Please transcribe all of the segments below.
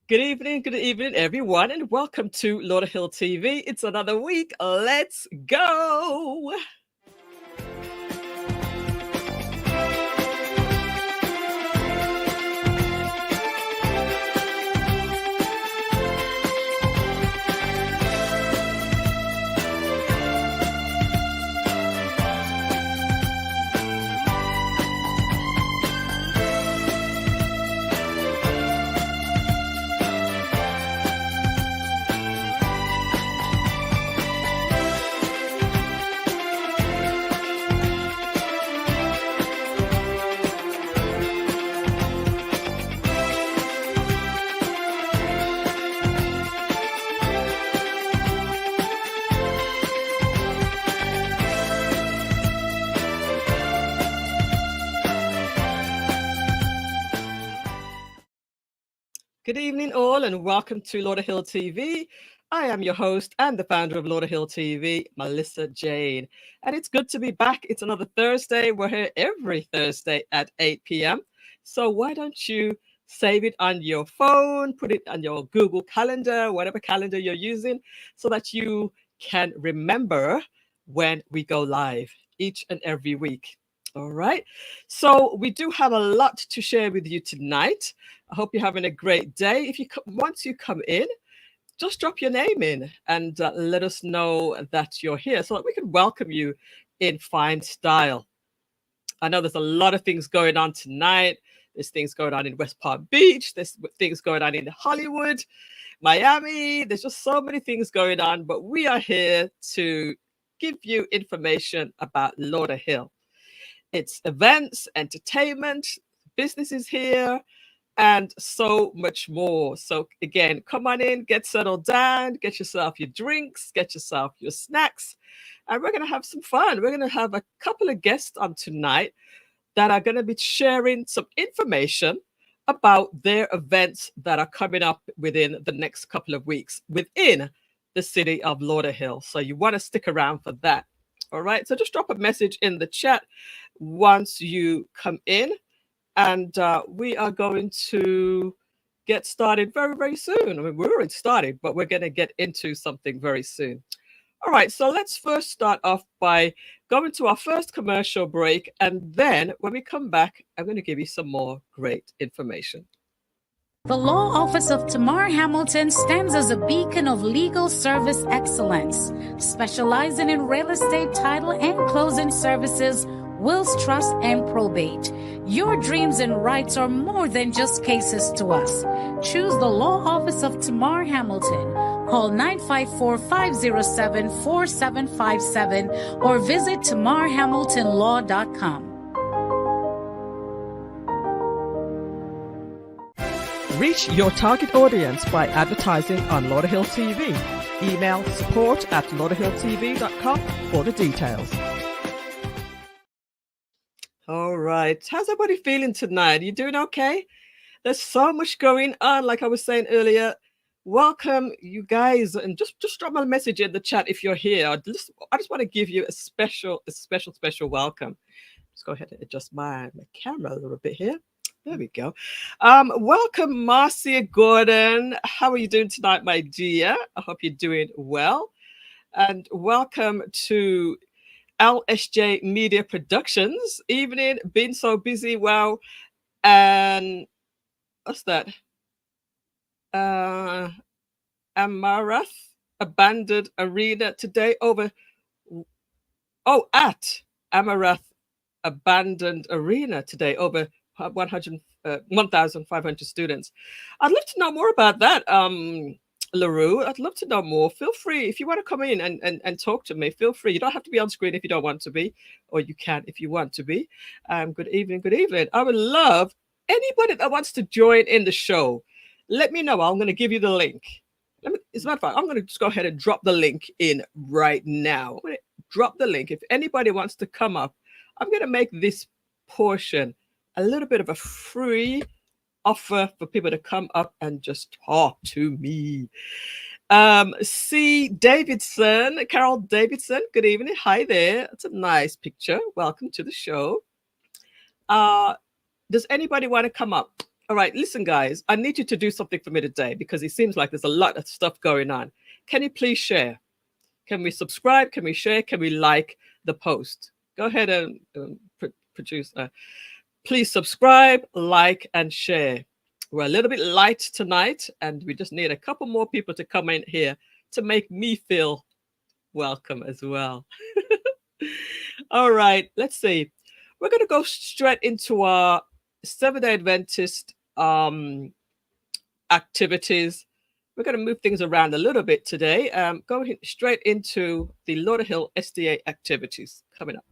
Good evening, everyone, and welcome to Lauderhill TV. It's another week. Let's go. Good evening, all, and welcome to Lauderhill TV. I am your host and the founder of Lauderhill TV, Millissa Jayne. And it's good to be back. It's another Thursday. We're here every Thursday at 8 p.m. So why don't you save it on your phone, put it on your Google Calendar, whatever calendar you're using, so that you can remember when we go live each and every week. All right. So we do have a lot to share with you tonight. I hope you're having a great day. If you once you come in, just drop your name in and let us know that you're here so that we can welcome you in fine style. I know there's a lot of things going on tonight. There's things going on in West Palm Beach. There's things going on in Hollywood, Miami. There's just so many things going on, but we are here to give you information about Lauderhill. It's events, entertainment, businesses here, and so much more. So again, come on in, get settled down, get yourself your drinks, get yourself your snacks, and we're going to have some fun. We're going to have a couple of guests on tonight that are going to be sharing some information about their events that are coming up within the next couple of weeks within the city of Lauderhill. So you want to stick around for that. All right, so just drop a message in the chat once you come in, and we are going to get started very, very soon. I mean, we're already started, but we're going to get into something very soon. All right, so let's first start off by going to our first commercial break, and then when we come back, I'm going to give you some more great information. The Law Office of Tamar Hamilton stands as a beacon of legal service excellence, specializing in real estate title and closing services, wills, trust, and probate. Your dreams and rights are more than just cases to us. Choose the Law Office of Tamar Hamilton. Call 954-507-4757 or visit tamarhamiltonlaw.com. Reach your target audience by advertising on Lauderhill TV. Email support@lauderhilltv.com for the details. All right. How's everybody feeling tonight? Are you doing okay? There's so much going on, like I was saying earlier. Welcome, you guys, and just drop my message in the chat if you're here. I just want to give you a special welcome. Let's go ahead and adjust my camera a little bit here. There we go. Welcome, Marcia Gordon. How are you doing tonight, my dear? I hope you're doing well. And welcome to LSJ Media Productions. Evening, been so busy. Wow. And what's that? Amarath Abandoned Arena today over. Oh, at Amarath Abandoned Arena today over 1,500 students. I'd love to know more about that, LaRue. I'd love to know more. Feel free, if you want to come in and talk to me, feel free. You don't have to be on screen if you don't want to be, or you can if you want to be. Good evening, good evening. I would love anybody that wants to join in the show. Let me know. I'm going to give you the link. As a matter of fact, I'm going to just go ahead and drop the link in right now. I'm going to drop the link. If anybody wants to come up, I'm going to make this portion a little bit of a free offer for people to come up and just talk to me. C. Davidson, Carol Davidson, good evening. Hi there. That's a nice picture. Welcome to the show. Does anybody want to come up? All right, listen, guys, I need you to do something for me today because it seems like there's a lot of stuff going on. Can you please share? Can we subscribe? Can we share? Can we like the post? Go ahead and produce. Please subscribe, like, and share. We're a little bit light tonight, and we just need a couple more people to come in here to make me feel welcome as well. All right, let's see. We're going to go straight into our Seventh-day Adventist activities. We're going to move things around a little bit today. Going straight into the Lauderhill SDA activities coming up.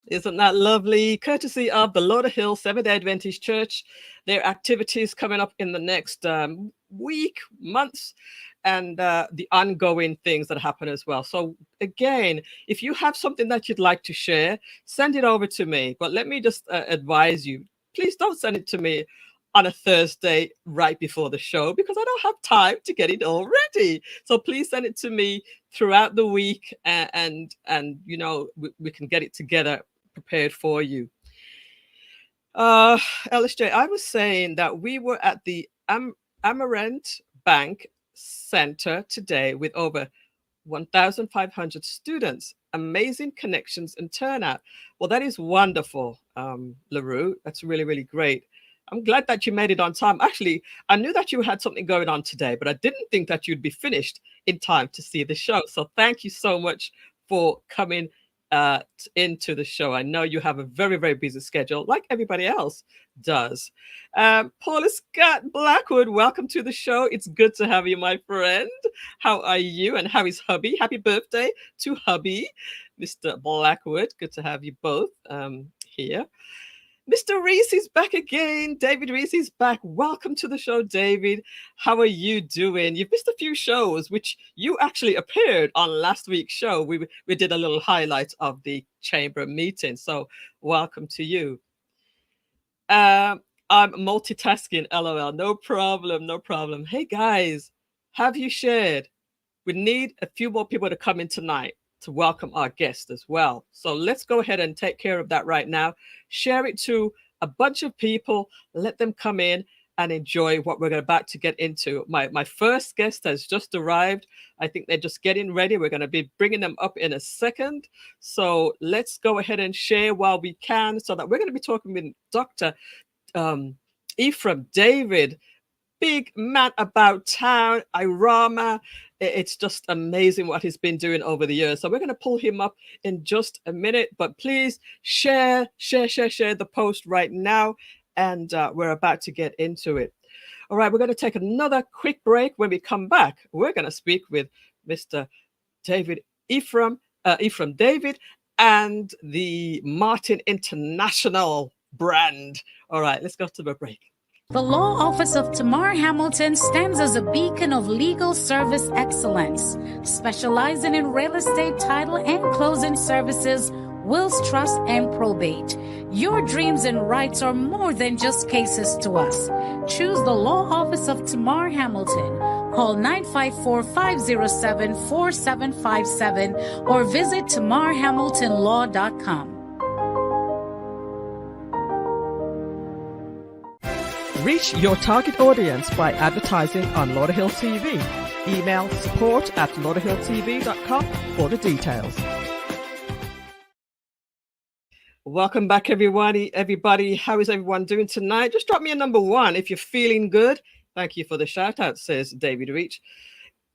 Isn't that lovely? Courtesy of the Lauderhill Seventh-day Adventist Church. Their activities coming up in the next week, months, and the ongoing things that happen as well. So again, if you have something that you'd like to share, send it over to me. But let me just advise you, please don't send it to me on a Thursday right before the show because I don't have time to get it all ready. So please send it to me throughout the week and you know, we can get it together prepared for you. LSJ, I was saying that we were at the Amaranth Bank Center today with over 1,500 students. Amazing connections and turnout. Well, that is wonderful, LaRue. That's really, really great. I'm glad that you made it on time. Actually, I knew that you had something going on today, but I didn't think that you'd be finished in time to see the show. So thank you so much for coming into the show. I know you have a very, very busy schedule like everybody else does. Paula Scott Blackwood, welcome to the show. It's good to have you, my friend. How are you and how is hubby? Happy birthday to hubby, Mr. Blackwood. Good to have you both here. Mr. Reese is back again. David Reese is back. Welcome to the show, David. How are you doing? You've missed a few shows, which you actually appeared on last week's show. We did a little highlight of the chamber meeting. So welcome to you. I'm multitasking, LOL. No problem, no problem. Hey, guys, have you shared? We need a few more people to come in tonight to welcome our guest as well. So let's go ahead and take care of that right now. Share it to a bunch of people. Let them come in and enjoy what we're about to get into. My first guest has just arrived. I think they're just getting ready. We're going to be bringing them up in a second. So let's go ahead and share while we can so that we're going to be talking with Dr. Ephraim David, big man about town, Irawma. It's just amazing what he's been doing over the years. So we're going to pull him up in just a minute, but please share the post right now. And we're about to get into it. All right, we're going to take another quick break. When we come back, we're going to speak with Mr. David Ephraim David and the Martin International brand. All right, let's go to the break. The Law Office of Tamar Hamilton stands as a beacon of legal service excellence, specializing in real estate title and closing services. wills, trust, and probate. Your dreams and rights are more than just cases to us. Choose the law office of Tamar Hamilton. Call 954-507-4757 or visit tamarhamiltonlaw.com. Reach your target audience by advertising on Lauderhill TV. Email support@lauderhilltv.com for the details. Welcome back, everybody. How is everyone doing tonight? Just drop me a number 1 if you're feeling good. Thank you for the shout out, says David Reach.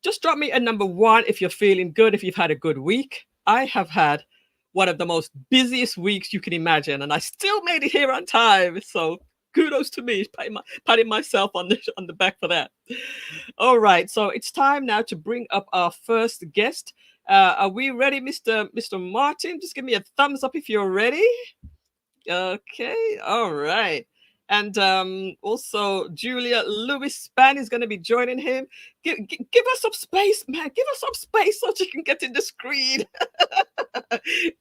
Just drop me a number 1 if you're feeling good, if you've had a good week. I have had one of the most busiest weeks you can imagine, and I still made it here on time. So kudos to me, patting myself on the back for that. All right, so it's time now to bring up our first guest. Are we ready, Mr. Martin? Just give me a thumbs up if you're ready. Okay, all right. And also Julia Lewis-Spann is going to be joining him. Give us some space, man. Give us some space so she can get in the screen.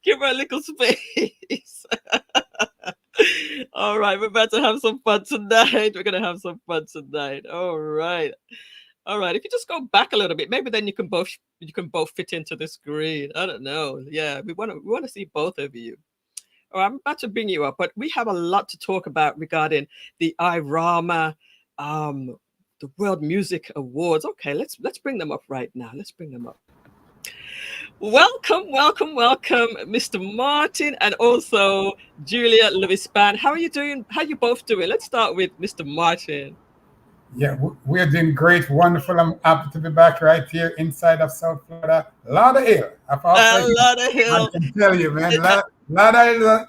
Give her a little space. All right, we're about to have some fun tonight. We're going to have some fun tonight. All right. All right. If you just go back a little bit, maybe then you can both fit into the screen. I don't know. Yeah, we want to see both of you. All right, I'm about to bring you up, but we have a lot to talk about regarding the Irawma, the World Music Awards. Okay, let's bring them up right now. Let's bring them up. Welcome, Mr. Martin and also Julia Lewis-Spann. How are you doing? How are you both doing? Let's start with Mr. Martin. Yeah, we're doing great, wonderful. I'm happy to be back right here inside of South Florida, Lauderhill. Lauderhill. I can tell you, man, Lauderhill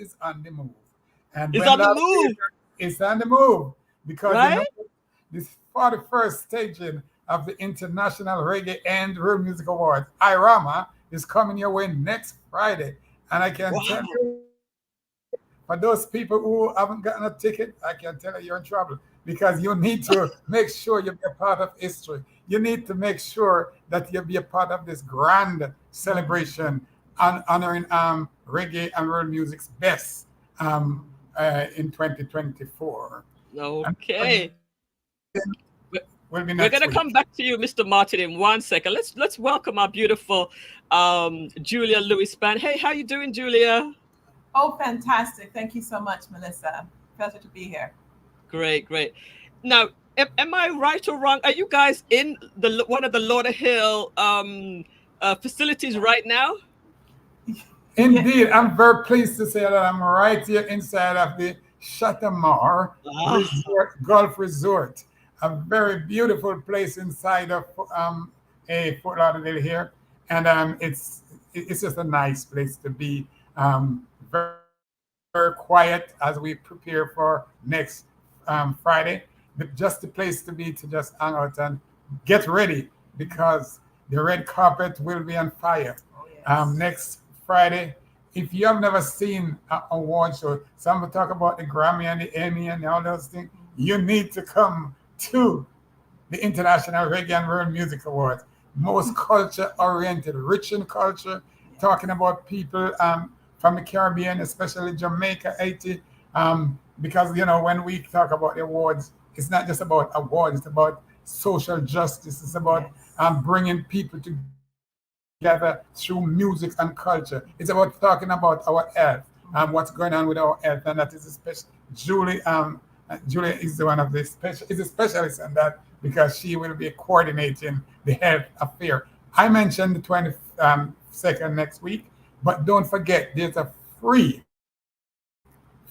is on the move. And it's on the move. It's on the move because right? This 41st staging of the International Reggae and World Music Awards, Irawma, is coming your way next Friday. And I can tell you, for those people who haven't gotten a ticket, I can tell you you're in trouble. Because you need to make sure you be a part of history. You need to make sure that you be a part of this grand celebration honoring reggae and world music's best in 2024. Okay. We're going to come back to you, Mr. Martin, in 1 second. Let's welcome our beautiful Julia Lewis-Spann. Hey, how you doing, Julia? Oh, fantastic. Thank you so much, Millissa. Pleasure to be here. Great. Now, am I right or wrong? Are you guys in one of the Lauderhill facilities right now? Indeed, I'm very pleased to say that I'm right here inside of the Shatamar Golf Resort, a very beautiful place inside of a Fort Lauderdale here, and it's just a nice place to be. Very, very quiet as we prepare for next Friday, but just the place to be to just hang out and get ready because the red carpet will be on fire. Next Friday. If you have never seen an award show, some will talk about the Grammy and the Emmy and all those things, you need to come to the International Reggae and World Music Awards. Most culture-oriented, rich in culture, talking about people from the Caribbean, especially Jamaica, Haiti, because, when we talk about the awards, it's not just about awards, it's about social justice. It's about bringing people together through music and culture. It's about talking about our health and what's going on with our health. And that is especially Julia is one of the is a specialist in that because she will be coordinating the health affair. I mentioned the 22nd next week, but don't forget, there's a free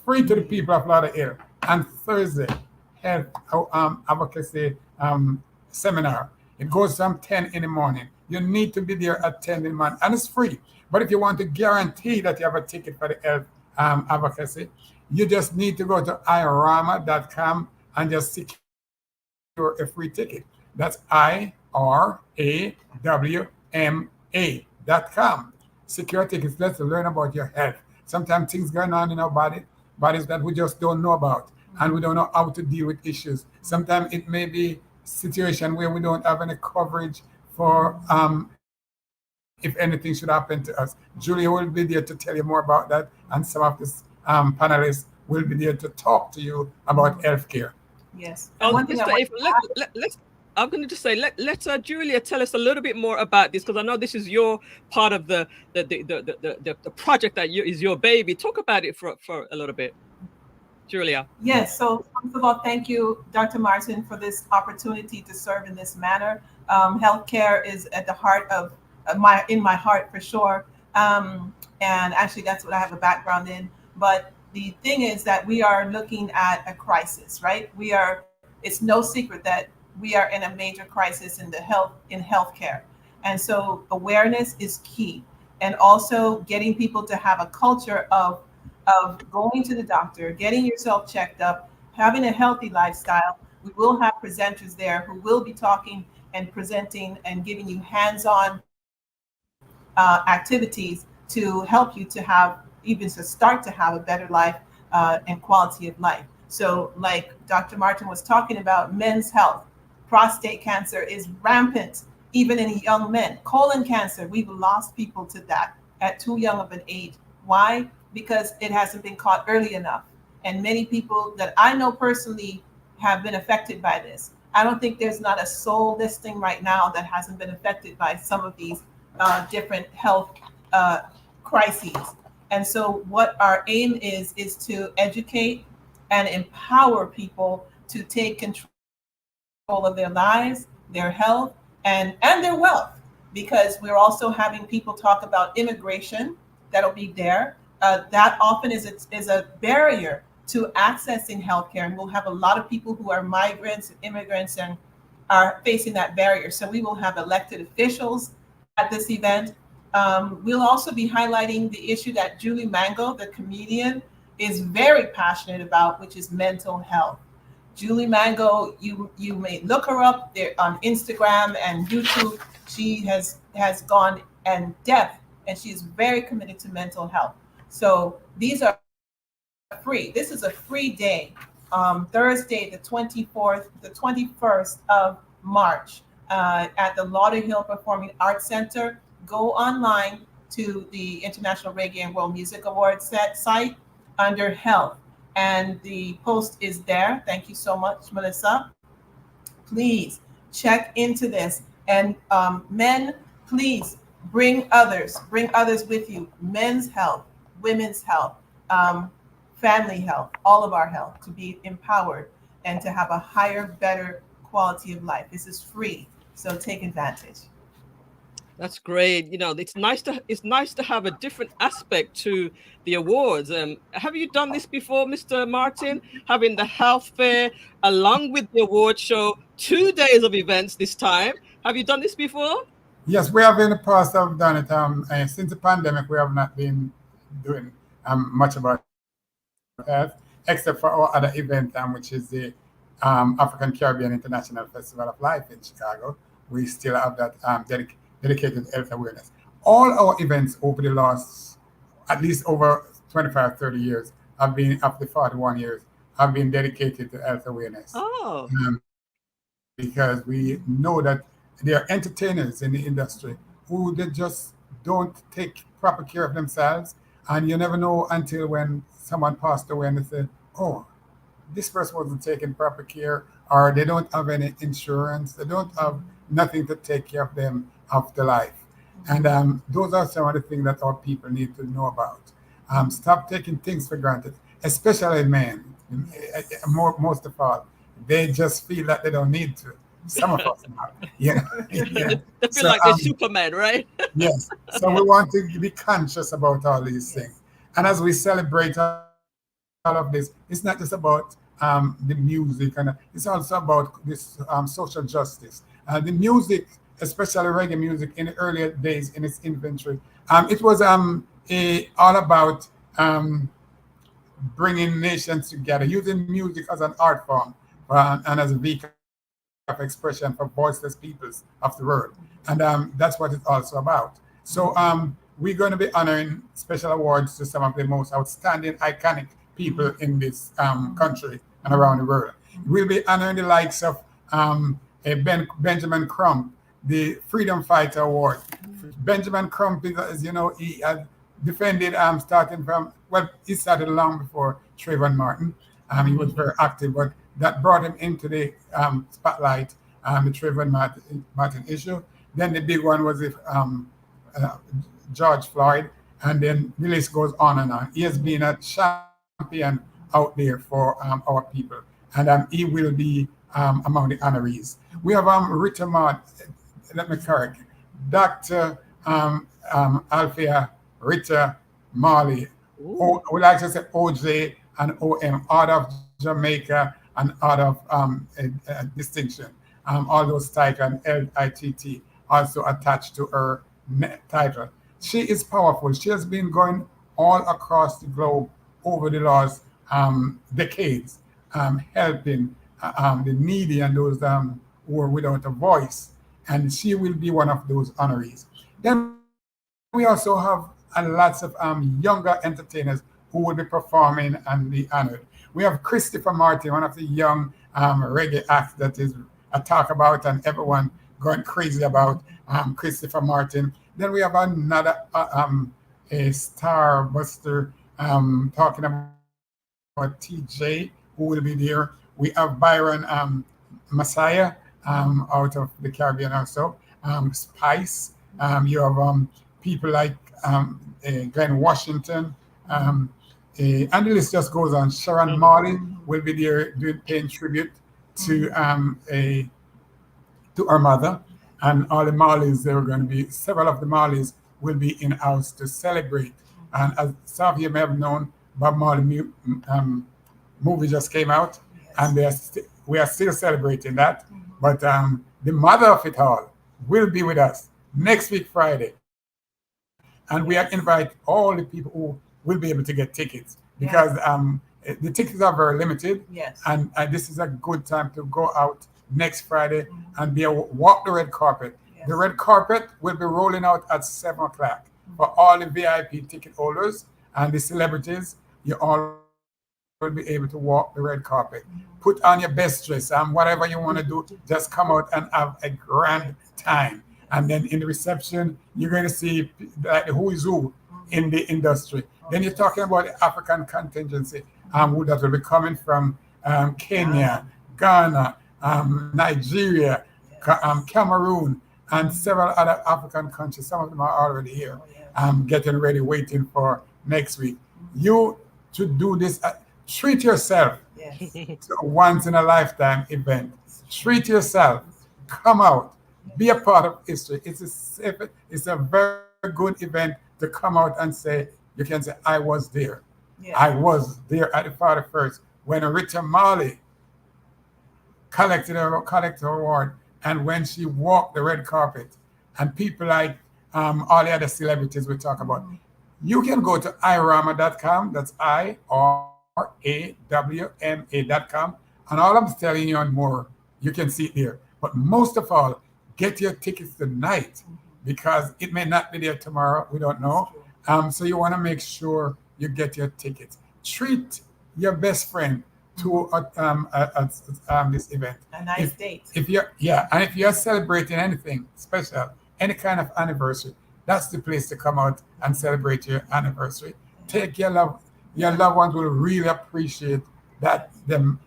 to the people of Lauderhill on Thursday health advocacy seminar. It goes from 10 in the morning. You need to be there at 10 in the morning, and it's free. But if you want to guarantee that you have a ticket for the health advocacy, you just need to go to irawma.com and just secure a free ticket. That's irawma.com. Secure tickets. Let's learn about your health. Sometimes things going on in our bodies that we just don't know about, and we don't know how to deal with issues. Sometimes it may be a situation where we don't have any coverage for if anything should happen to us. Julia will be there to tell you more about that, and some of the panelists will be there to talk to you about healthcare. Yes. One thing let's I'm going to just say, let Julia tell us a little bit more about this, because I know this is your part of the project that is your baby. Talk about it for a little bit, Julia. Yes. So first of all, thank you, Dr. Martin, for this opportunity to serve in this manner. Healthcare is at the heart of my heart for sure, and actually that's what I have a background in. But the thing is that we are looking at a crisis, right? It's no secret that we are in a major crisis in healthcare. And so awareness is key. And also getting people to have a culture of going to the doctor, getting yourself checked up, having a healthy lifestyle. We will have presenters there who will be talking and presenting and giving you hands-on activities to help you to start to have a better life and quality of life. So like Dr. Martin was talking about, men's health. Prostate cancer is rampant, even in young men. Colon cancer, we've lost people to that at too young of an age. Why? Because it hasn't been caught early enough. And many people that I know personally have been affected by this. I don't think there's not a soul listing right now that hasn't been affected by some of these different health crises. And so what our aim is to educate and empower people to take control of their lives, their health, and their wealth, because we're also having people talk about immigration that'll be there. That often is a barrier to accessing healthcare, and we'll have a lot of people who are migrants and immigrants and are facing that barrier. So we will have elected officials at this event. We'll also be highlighting the issue that Julie Mango, the comedian, is very passionate about, which is mental health. Julie Mango, you may look her up there on Instagram and YouTube. She has gone in depth, and she is very committed to mental health. So these are free. This is a free day, Thursday, the 21st of March, at the Lauderhill Performing Arts Center. Go online to the International Reggae and World Music Awards site under health. And the post is there. Thank you so much, Millissa. Please check into this. And men, please bring others with you. Men's health, women's health, family health, all of our health, to be empowered and to have a higher, better quality of life. This is free, so take advantage. That's great. It's nice to have a different aspect to the awards. Have you done this before, Mr. Martin? Having the health fair along with the award show, 2 days of events this time. Have you done this before? Yes, we have in the past. Have done it. Since the pandemic, we have not been doing much about health, except for our other event, which is the African Caribbean International Festival of Life in Chicago. We still have that dedicated health awareness. All our events over the last, at least over 25, 30 years, have been up to 41 years, have been dedicated to health awareness. Oh. Because we know that there are entertainers in the industry who they just don't take proper care of themselves. And you never know until when someone passed away and they said, oh, this person wasn't taking proper care, or they don't have any insurance, they don't have nothing to take care of them after life. And those are some of the things that our people need to know about. Stop taking things for granted, especially men. Most of all, they just feel that they don't need to. Some of us not. They feel like they're Superman, right? Yes. So we want to be conscious about all these things. And as we celebrate all of this, it's not just about the music, and it's also about this social justice. The music, especially reggae music, in the earlier days in its inventory, it was all about bringing nations together, using music as an art form and as a vehicle of expression for voiceless peoples of the world. And that's what it's also about. So we're going to be honoring special awards to some of the most outstanding, iconic people in this country and around the world. We'll be honoring the likes of Benjamin Crump, the Freedom Fighter Award. Benjamin Crump, as you know, he had defended starting from, well, he started long before Trayvon Martin. He was very active, but that brought him into the spotlight, the Trayvon Martin issue. Then the big one was George Floyd, and then the list goes on and on. He has been a champion out there for our people, and he will be among the honorees. We have Rita Mott, let me correct, Dr. Althea Rita Marley, we like to say OJ and OM, out of Jamaica and out of distinction. All those titles and LITT also attached to her title. She is powerful. She has been going all across the globe over the last decades, helping the needy and those who are without a voice. And she will be one of those honorees. Then we also have lots of younger entertainers who will be performing and be honored. We have Christopher Martin, one of the young reggae acts that is a talk about and everyone going crazy about Christopher Martin. Then we have another a star buster talking about TJ, who will be there. We have Byron Messiah out of the Caribbean also. Spice. You have people like Glenn Washington. And the list just goes on. Sharon Marley will be there paying tribute to her mother. And all the Marleys, there are going to be, several of the Marleys will be in house to celebrate. And as some of you may have known, Bob Marley movie just came out, and we are still celebrating that. But the mother of it all will be with us next week, Friday. And we invite all the people who will be able to get tickets, because the tickets are very limited. Yes. And this is a good time to go out next Friday and walk the red carpet. Yes. The red carpet will be rolling out at 7 o'clock for all the VIP ticket holders and the celebrities. You all will be able to walk the red carpet. Put on your best dress, whatever you want to do, just come out and have a grand time. And then in the reception, you're going to see like who is who in the industry. Then you're talking about the African contingency, who that will be coming from Kenya, Ghana, Nigeria, Cameroon, and several other African countries. Some of them are already here, getting ready, waiting for next week. You should do this. Treat yourself. Yes. It's a once in a lifetime event. Treat yourself. Come out. Be a part of history. It's a very good event to come out and say, you can say, I was there. Yeah. I was there at the 41st when Rita Marley collected her award, and when she walked the red carpet, and people like all the other celebrities we talk about. You can go to irawma.com. That's IRAWMA.com. And all I'm telling you and more, you can see it there. But most of all, get your tickets tonight, because it may not be there tomorrow. We don't know. So you want to make sure you get your tickets. Treat your best friend to this event. A nice date. And if you're celebrating anything special, any kind of anniversary, that's the place to come out and celebrate your anniversary. Take your loved ones will really appreciate that them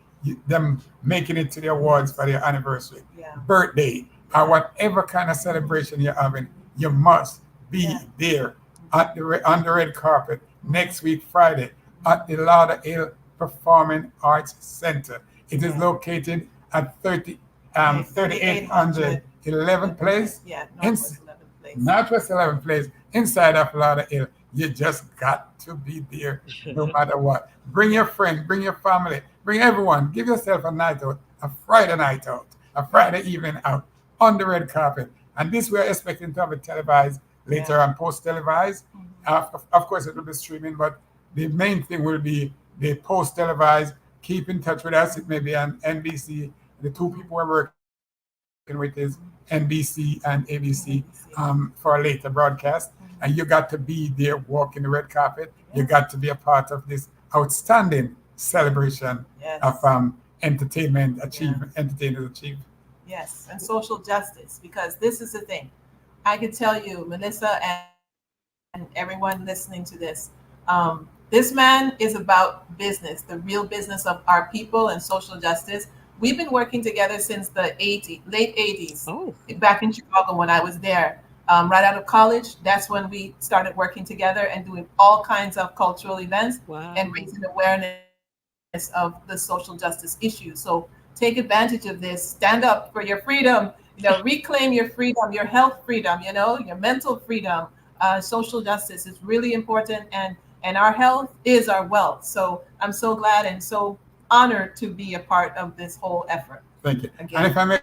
making it to the awards for their anniversary, birthday, or whatever kind of celebration you're having. You must be there on the red carpet next week, Friday, at the Lauderhill Performing Arts Center. It is located at 3800 11th Place. Northwest 11th Place, inside of Lauderhill. You just got to be there no matter what. Bring your friend, bring your family, bring everyone. Give yourself a night out, a Friday night out, a Friday evening out on the red carpet. And this we're expecting to have it televised later on, post-televised. Of course, it will be streaming, but the main thing will be the post-televised. Keep in touch with us. It may be on NBC. The two people we're working with is NBC and ABC for a later broadcast. And you got to be there walking the red carpet. You got to be a part of this outstanding celebration of entertainment achievement, entertainers achieve. Yes, and social justice, because this is the thing. I can tell you, Millissa and everyone listening to this, this man is about business, the real business of our people and social justice. We've been working together since the late 80s, back in Chicago when I was there. Right out of college, that's when we started working together and doing all kinds of cultural events and raising awareness of the social justice issues. So take advantage of this, stand up for your freedom, reclaim your freedom, your health freedom, your mental freedom. Social justice is really important, and our health is our wealth. So I'm so glad and so honored to be a part of this whole effort. Thank you. Again. And if I may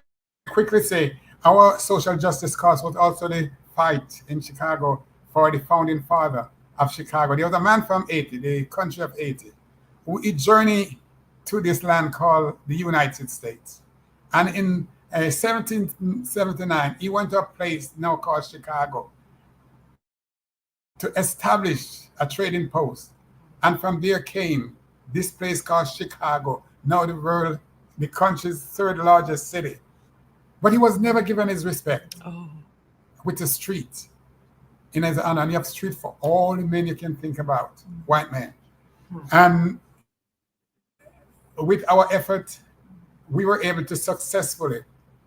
quickly say, our social justice cause was also the fight in Chicago for the founding father of Chicago. There was a man from Haiti, the country of Haiti, who journeyed to this land called the United States. And in 1779, he went to a place now called Chicago to establish a trading post. And from there came this place called Chicago, now the country's third largest city. But he was never given his respect with a street in his honor. And you have street for all the men you can think about, white men. And with our effort, we were able to successfully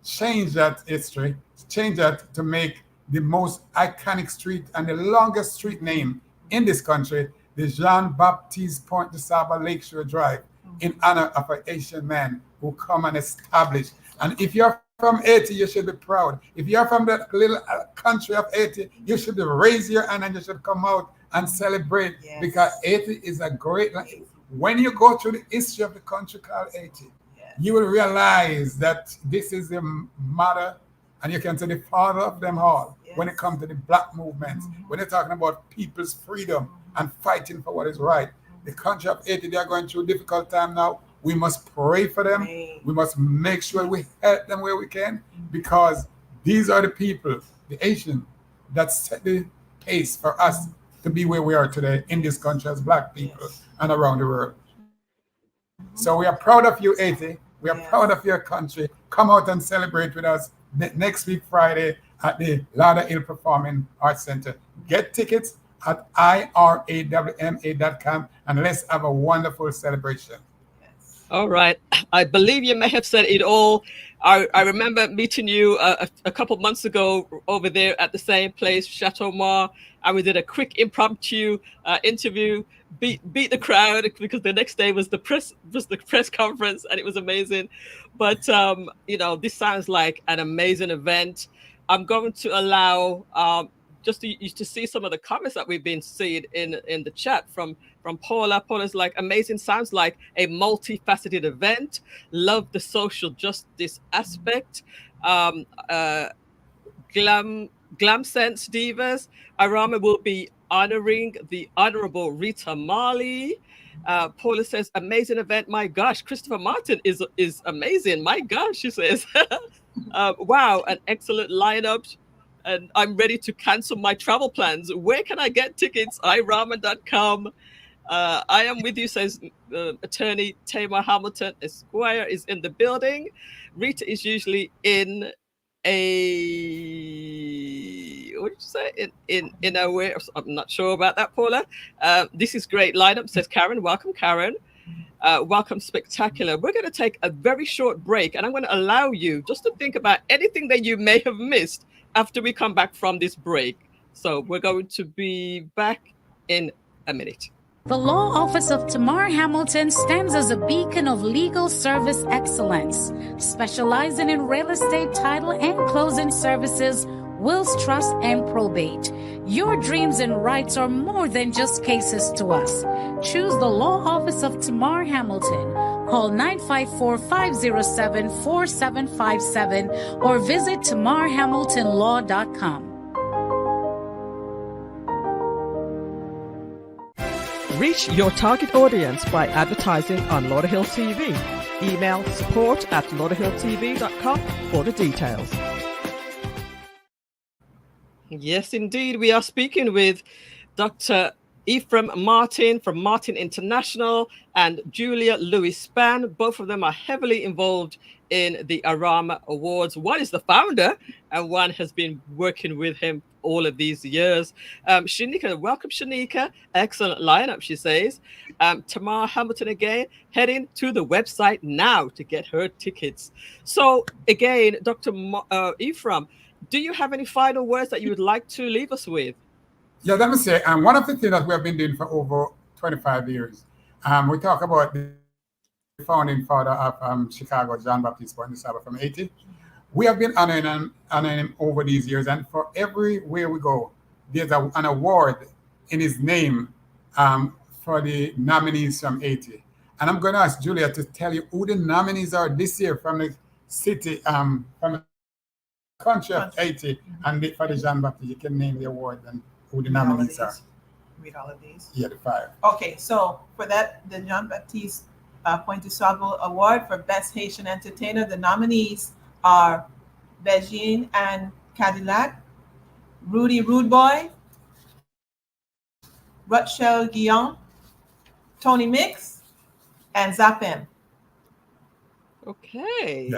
change that history, change that to make the most iconic street and the longest street name in this country, the Jean-Baptiste Point de Sable Lakeshore Drive, in honor of an Asian man who come and establish. And if you're from Haiti, you should be proud. If you're from that little country of Haiti, you should raise your hand and you should come out and celebrate, because Haiti is a great land. When you go through the history of the country called Haiti, you will realize that this is the mother, and you can say the father of them all when it comes to the black movements, when they're talking about people's freedom and fighting for what is right. The country of Haiti, they are going through a difficult time now. We must pray for them. We must make sure we help them where we can, because these are the people, the Asian, that set the pace for us to be where we are today in this country as black people and around the world. So we are proud of you, Haiti. We are proud of your country. Come out and celebrate with us next week, Friday, at the Lauderhill Performing Arts Center. Get tickets at irawma.com, and let's have a wonderful celebration. All right. I believe you may have said it all. I remember meeting you a couple months ago over there at the same place, Chateau Mar, and we did a quick impromptu interview, beat the crowd, because the next day was the press conference, and it was amazing. But this sounds like an amazing event. I'm going to allow just to see some of the comments that we've been seeing in the chat from Paula. Paula's like, amazing, sounds like a multifaceted event. Love the social justice aspect. Glam Sense Divas. Irawma will be honoring the Honorable Rita Marley. Paula says, amazing event. My gosh, Christopher Martin is amazing. My gosh, she says. Wow, an excellent lineup. And I'm ready to cancel my travel plans. Where can I get tickets? irawma.com. I am with you, says attorney Tamar Hamilton Esquire is in the building. Rita is usually in a, what did you say? In a way, I'm not sure about that, Paula. This is great lineup, says Karen. Welcome, Karen. Welcome, Spectacular. We're going to take a very short break, and I'm going to allow you just to think about anything that you may have missed after we come back from this break. So we're going to be back in a minute. The Law Office of Tamar Hamilton stands as a beacon of legal service excellence, specializing in real estate title and closing services, wills, trust, and probate. Your dreams and rights are more than just cases to us. Choose the Law Office of Tamar Hamilton. Call 954-507-4757 or visit tamarhamiltonlaw.com. Reach your target audience by advertising on Lauderhill TV. Email support@lauderhilltv.com for the details. Yes, indeed. We are speaking with Dr. Ephraim Martin from Martin International and Julia Louis Span. Both of them are heavily involved in the Irawma Awards. One is the founder, and one has been working with him all of these years. Shanika, welcome, Shanika. Excellent lineup, she says. Tamar Hamilton again, heading to the website now to get her tickets. So again, Dr. Ephraim, do you have any final words that you would like to leave us with? Yeah, let me say, one of the things that we have been doing for over 25 years, we talk about the founding father of Chicago, John Baptist Sabbath from Haiti. We have been honoring him over these years, and for everywhere we go, there's an award in his name for the nominees from Haiti. And I'm going to ask Julia to tell you who the nominees are this year from the city, from the country of Haiti, and for the Jean Baptist. You can name the award and who the nominees are. Read all of these. Yeah, the 5. Okay, so for that, the Jean Baptiste Pointe Savo Award for Best Haitian Entertainer, the nominees are Beijing and Cadillac, Rudy Rudeboy, Rachel Guillaume, Tony Mix, and Zapem. Okay.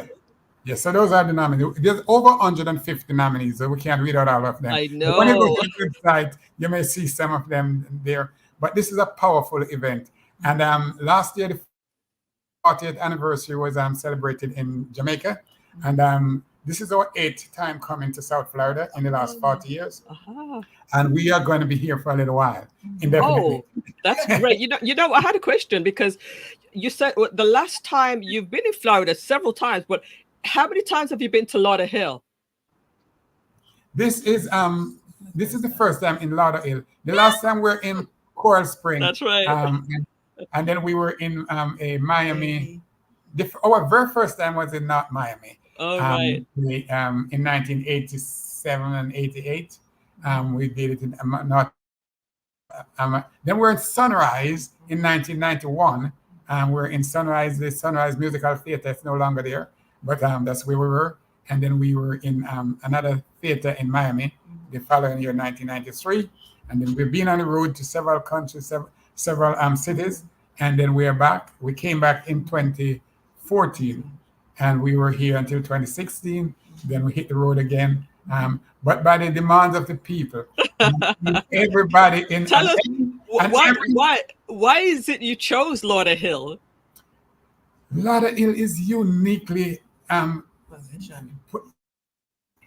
Yeah, so those are the nominees. There's over 150 nominees, so we can't read out all of them. I know. But when you go to the website, you may see some of them there. But this is a powerful event. And last year, the 40th anniversary was celebrated in Jamaica. And this is our 8th time coming to South Florida in the last 40 years. And we are going to be here for a little while, indefinitely. Oh, that's great. You know, I had a question because you said the last time you've been in Florida several times, but how many times have you been to Lauderhill? This is the first time in Lauderhill. The last time we were in Coral Springs. That's right. And then we were in a Miami. Our very first time was in North Miami. Oh, right. In 1987 and 88. We did it in North. Then we're in Sunrise in 1991. We're in Sunrise, the Sunrise Musical Theater. It's no longer there, but that's where we were. And then we were in another theater in Miami the following year, 1993. And then we've been on the road to several countries, several cities. And then we are back. We came back in 2014, and we were here until 2016. Then we hit the road again. But by the demands of the people, everybody in. Tell us why is it you chose Lauderhill? Lauderhill is uniquely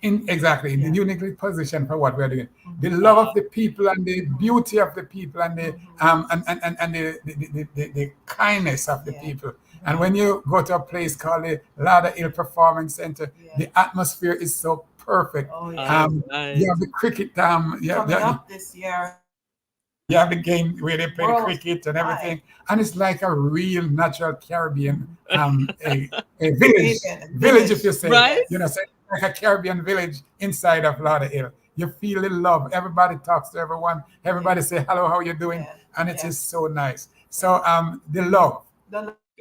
uniquely positioned for what we're doing. The love of the people and the beauty of the people and the the kindness of the people. And when you go to a place called the Lauderhill Performance Center, the atmosphere is so perfect. Nice. You have the cricket coming up this year. You have the game where they play the cricket and everything, and it's like a real natural Caribbean a village, if you say, right? You know, so like a Caribbean village inside of Lauderhill. You feel the love. Everybody talks to everyone. Everybody say hello, how you doing, and it is so nice. So the love.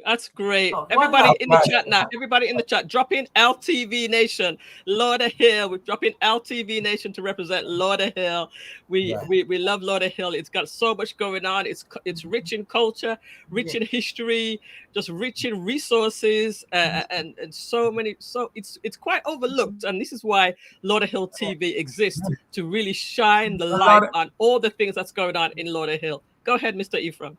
That's great. Everybody in the chat now. Everybody in the chat. Drop in LTV Nation. Lauderhill. We're dropping LTV Nation to represent Lauderhill. We love Lauderhill. It's got so much going on. It's rich in culture, rich in history, just rich in resources, and so many. So it's quite overlooked, and this is why Lauderhill TV exists, to really shine the light on all the things that's going on in Lauderhill. Go ahead, Mr. Ephraim.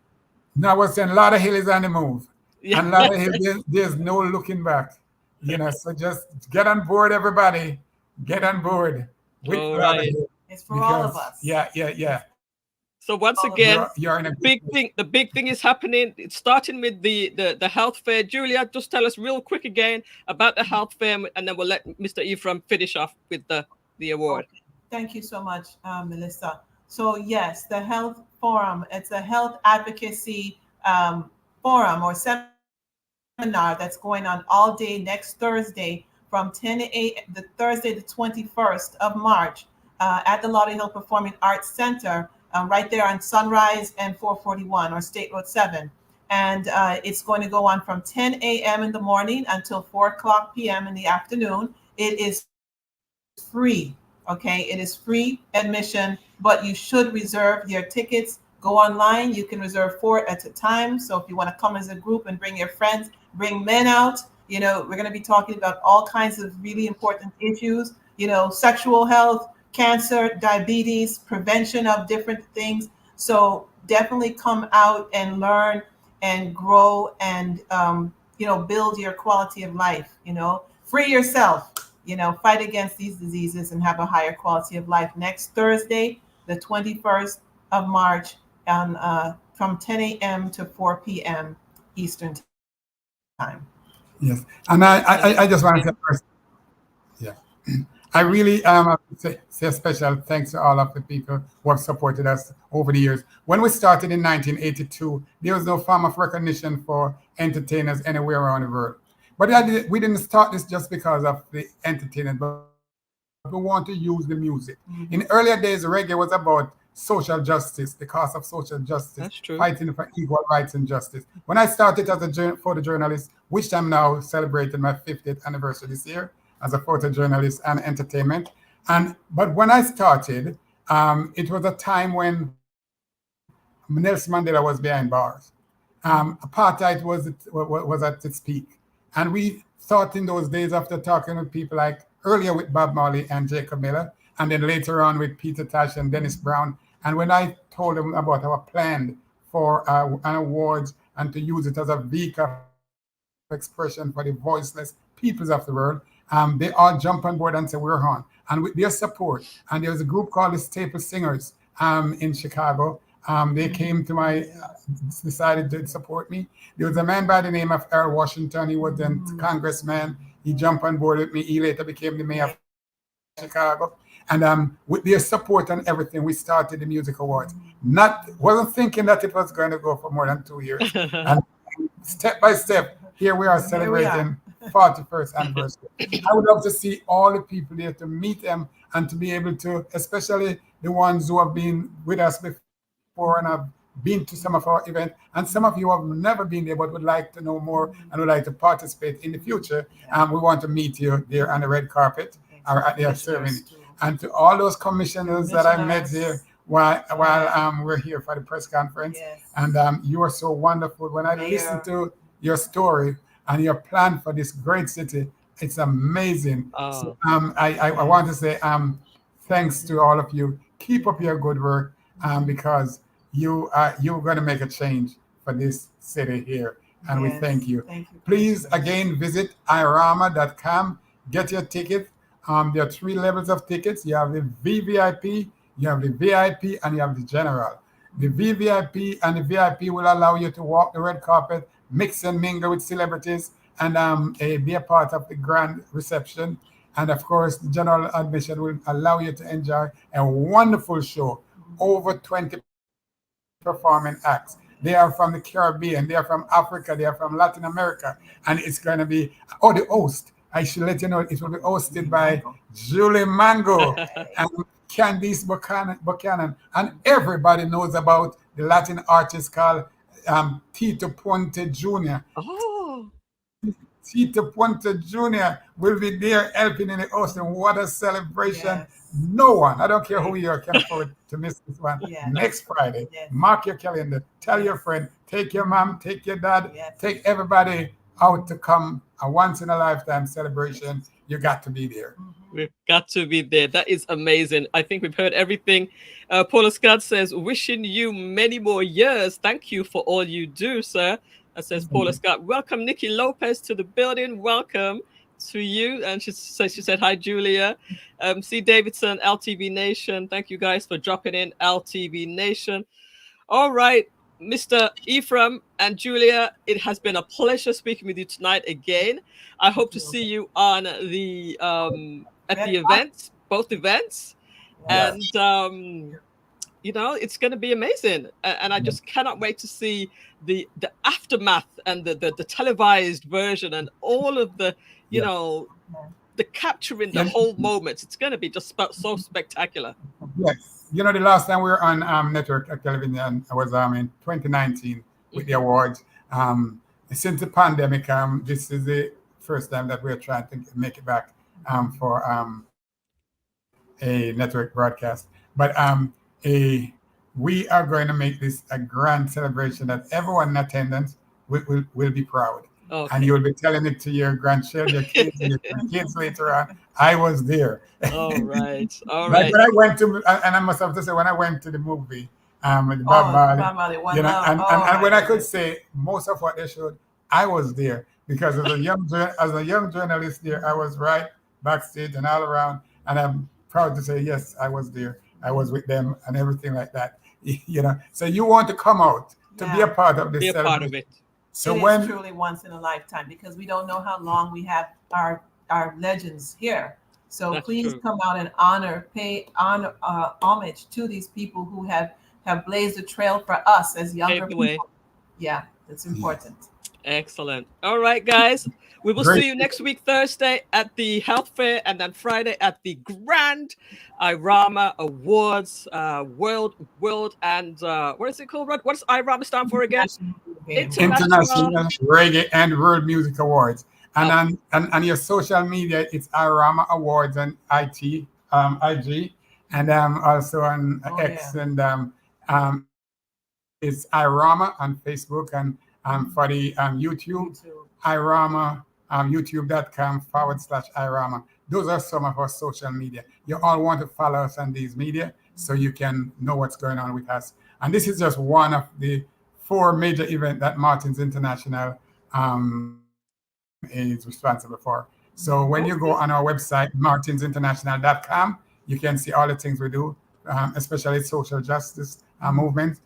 No, I was saying Lauderhill is on the move. Yeah. And Lauderhill, there's no looking back. You know, so just get on board, everybody. Get on board with Lauderhill. It's for all of us. Yeah. So once again, you're in a big thing. The big thing is happening. It's starting with the health fair. Julia, just tell us real quick again about the health fair, and then we'll let Mr. Ephraim finish off with the award. Okay. Thank you so much, Millissa. So yes, the health forum. It's a health advocacy forum or seminar that's going on all day next Thursday from 10 a.m. the Thursday the 21st of March at the Lauderhill Performing Arts Center right there on Sunrise and 441 or State Road 7. And it's going to go on from 10 a.m. in the morning until 4:00 p.m. in the afternoon. It is free. Okay, it is free admission, but you should reserve your tickets. Go online. You can reserve 4 at a time. So if you want to come as a group and bring your friends, bring men out. You know, we're going to be talking about all kinds of really important issues, you know, sexual health, cancer, diabetes, prevention of different things. So definitely come out and learn and grow and, you know, build your quality of life, you know, free yourself, you know, fight against these diseases and have a higher quality of life. Next Thursday, the 21st of March, from 10 a.m. to 4 p.m. Eastern time. Yes. And I just want to say first, yeah. I really say a special thanks to all of the people who have supported us over the years. When we started in 1982, there was no form of recognition for entertainers anywhere around the world. But we didn't start this just because of the entertainment, but we want to use the music. In earlier days, reggae was about social justice, the cause of social justice, fighting for equal rights and justice. When I started as a photojournalist, which I'm now celebrating my 50th anniversary this year as a photojournalist and entertainment. But when I started, it was a time when Nelson Mandela was behind bars. Apartheid was at its peak. And we thought in those days, after talking with people like earlier with Bob Marley and Jacob Miller, and then later on with Peter Tosh and Dennis Brown. And when I told them about our plan for an awards and to use it as a vehicle of expression for the voiceless peoples of the world, they all jumped on board and said, we're on. And with their support, and there was a group called the Staple Singers in Chicago. They came to decided to support me. There was a man by the name of Earl Washington. He was a congressman. He jumped on board with me. He later became the mayor of Chicago. And with their support and everything, we started the Music Awards. Wasn't thinking that it was going to go for more than 2 years. And step by step, here we are celebrating 41st anniversary. I would love to see all the people there, to meet them and to be able to, especially the ones who have been with us before and have been to some of our events, and some of you have never been there but would like to know more and would like to participate in the future. We want to meet you there on the red carpet or at the ceremony. And to all those commissioners that I met there while we're here for the press conference. And you are so wonderful. When I listen to your story and your plan for this great city, it's amazing. So, I want to say thanks to all of you. Keep up your good work because you're going to make a change for this city here. And we thank you. Please, again, visit Irawma.com. Get your ticket. There are 3 levels of tickets. You have the VVIP, you have the VIP, and you have the general. The VVIP and the VIP will allow you to walk the red carpet, mix and mingle with celebrities, and be a part of the grand reception. And of course, the general admission will allow you to enjoy a wonderful show. Over 20 performing acts. They are from the Caribbean, they are from Africa, they are from Latin America, and it's going to be, the host. I should let you know it will be hosted by Julie Mango and Candice Buchanan. And everybody knows about the Latin artist called Tito Puente Jr. Tito Puente Jr. will be there helping in the hosting. What a celebration. No one, I don't care who you are, can afford to miss this one. Next Friday, mark your calendar. Tell your friend, take your mom, take your dad, take everybody out to come. A once-in-a-lifetime celebration. You got to be there. We've got to be there. That is amazing. I think we've heard everything. Paula Scott says, wishing you many more years. Thank you for all you do, sir. That says Paula Scott. Welcome, Nikki Lopez, to the building. Welcome to you. And she said, hi, Julia. C. Davidson, LTV Nation. Thank you guys for dropping in, LTV Nation. All right. Mr. Ephraim and Julia, it has been a pleasure speaking with you tonight again. I hope to see you on the at the events, both events, and you know, it's going to be amazing. And I just cannot wait to see the aftermath and the televised version and all of the, you know, the capturing the whole moments. It's going to be just so spectacular. Yes. You know, the last time we were on network television was in 2019 with the awards. Since the pandemic, this is the first time that we're trying to make it back for a network broadcast. But we are going to make this a grand celebration that everyone in attendance will be proud. Okay. And you'll be telling it to your grandchildren, your kids, and your kids later on. I was there. All right. All Like right. when I went to, and I must have to say, when I went to the movie, with Bob Marley, you know, and when I could say most of what they showed, I was there because as a young journalist there, I was right backstage and all around, and I'm proud to say yes, I was there. I was with them and everything like that. You know, so you want to come out to be a part of this. Be a part of it. So it is truly once in a lifetime because we don't know how long we have our legends here. So That's please true. come out and pay homage to these people who have blazed a trail for us as younger people. Way. Yeah, that's important. Excellent. All right, guys. We will see you next week, Thursday at the health fair, and then Friday at the grand Irawma Awards, World, and what is it called? What does Irawma stand for again? International Reggae and World Music Awards. And on your social media, it's Irawma Awards and IG, and also on X, and it's Irawma on Facebook, and for the YouTube, Irawma, youtube.com/Irawma. Those are some of our social media. You all want to follow us on these media so you can know what's going on with us. And this is just one of the 4 major events that Martins International is responsible for. So when you go on our website, martinsinternational.com, you can see all the things we do, especially social justice movement,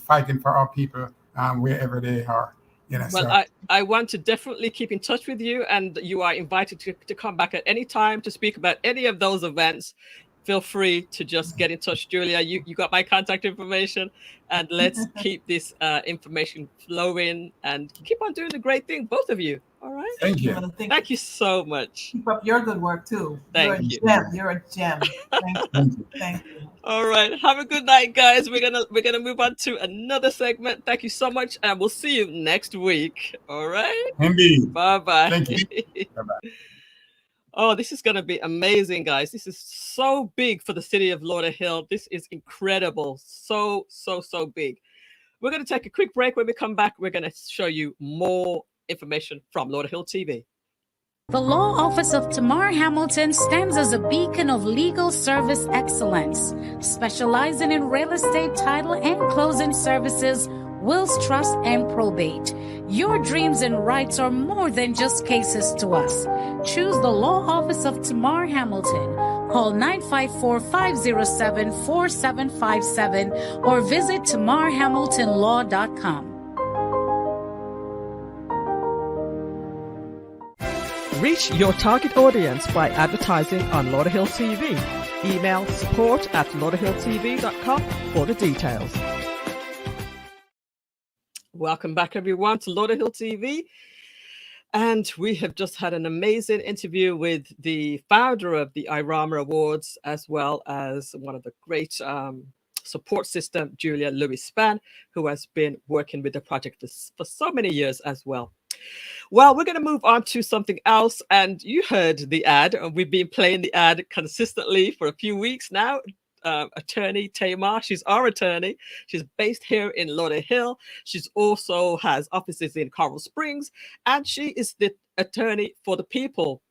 fighting for our people wherever they are. You know, well, so. I want to definitely keep in touch with you, and you are invited to come back at any time to speak about any of those events. Feel free to just get in touch, Julia. You got my contact information, and let's keep this information flowing and keep on doing the great thing, both of you. All right. Thank you. Thank you so much. Keep up your good work too. Thank you. You're a gem. Thank you. Thank you. All right. Have a good night, guys. We're gonna move on to another segment. Thank you so much, and we'll see you next week. All right. Indeed. Bye-bye. Thank you. Bye-bye. Oh, this is going to be amazing, guys. This is so big for the city of Lauderhill. This is incredible. So big. We're going to take a quick break. When we come back, we're going to show you more information from Lauderhill TV. The Law Office of Tamar Hamilton stands as a beacon of legal service excellence, specializing in real estate title and closing services, wills, trust, and probate. Your dreams and rights are more than just cases to us. Choose the Law Office of Tamar Hamilton. Call 954-507-4757 or visit tamarhamiltonlaw.com. Reach your target audience by advertising on Lauderhill TV. Email support@lauderhilltv.com for the details. Welcome back, everyone, to Lauderhill TV. And we have just had an amazing interview with the founder of the Irawma Awards, as well as one of the great support system, Julia Louis-Spann, who has been working with the project for so many years as well. Well, we're going to move on to something else. And you heard the ad, and we've been playing the ad consistently for a few weeks now. Attorney Tamar, she's our attorney. She's based here in Lauderhill. She's also has offices in Coral Springs, and she is the attorney for the people.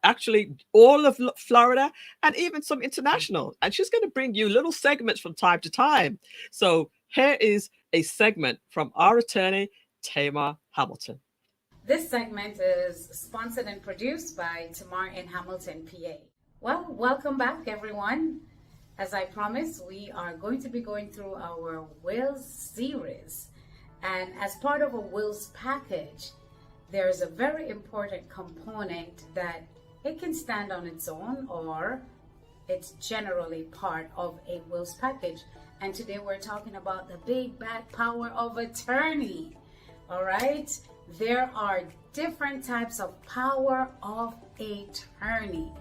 Actually, all of Florida and even some international. And she's going to bring you little segments from time to time. So here is a segment from our attorney, Tamar Hamilton. This segment is sponsored and produced by Tamar in Hamilton, PA. Well, welcome back, everyone. As I promised, we are going to be going through our wills series. And as part of a wills package, there's a very important component that it can stand on its own, or it's generally part of a wills package. And today we're talking about the big bad power of attorney. All right? There are different types of power of attorney.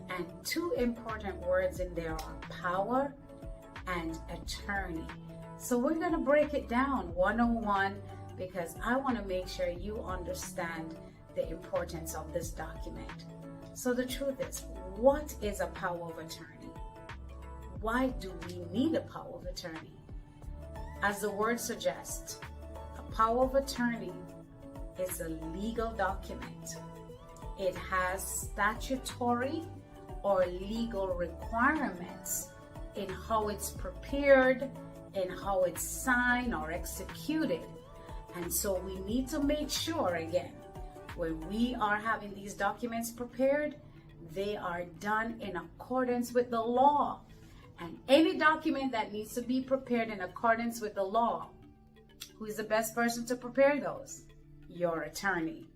And 2 important words in there are power and attorney. So we're going to break it down 101 because I want to make sure you understand the importance of this document. So the truth is, what is a power of attorney? why do we need a power of attorney? As the word suggests, a power of attorney is a legal document. It has statutory or legal requirements in how it's prepared and how it's signed or executed. And so we need to make sure, again, when we are having these documents prepared, they are done in accordance with the law. And any document that needs to be prepared in accordance with the law, who is the best person to prepare those? Your attorney.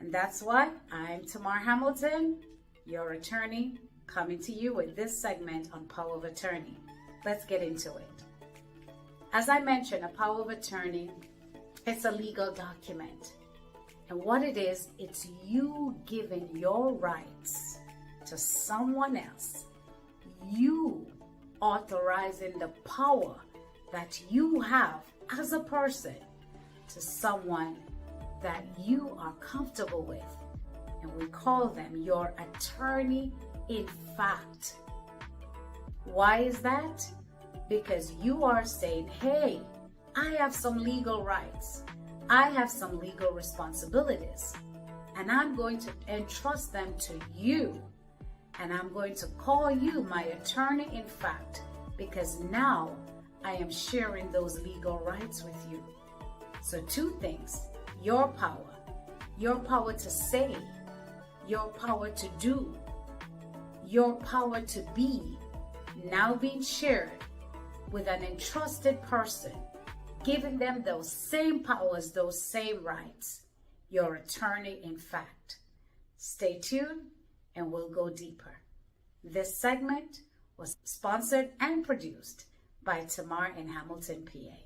And that's why I'm Tamar Hamilton, your attorney, coming to you with this segment on power of attorney. Let's get into it. As I mentioned, a power of attorney, it's a legal document. And what it is, it's you giving your rights to someone else. You authorizing the power that you have as a person to someone that you are comfortable with. And we call them your attorney in fact. Why is that? Because you are saying, hey, I have some legal rights. I have some legal responsibilities. And I'm going to entrust them to you. And I'm going to call you my attorney in fact, because now I am sharing those legal rights with you. So two things: your power to say, your power to do, your power to be, now being shared with an entrusted person, giving them those same powers, those same rights, your attorney in fact. Stay tuned and we'll go deeper. This segment was sponsored and produced by Tamar in Hamilton, PA.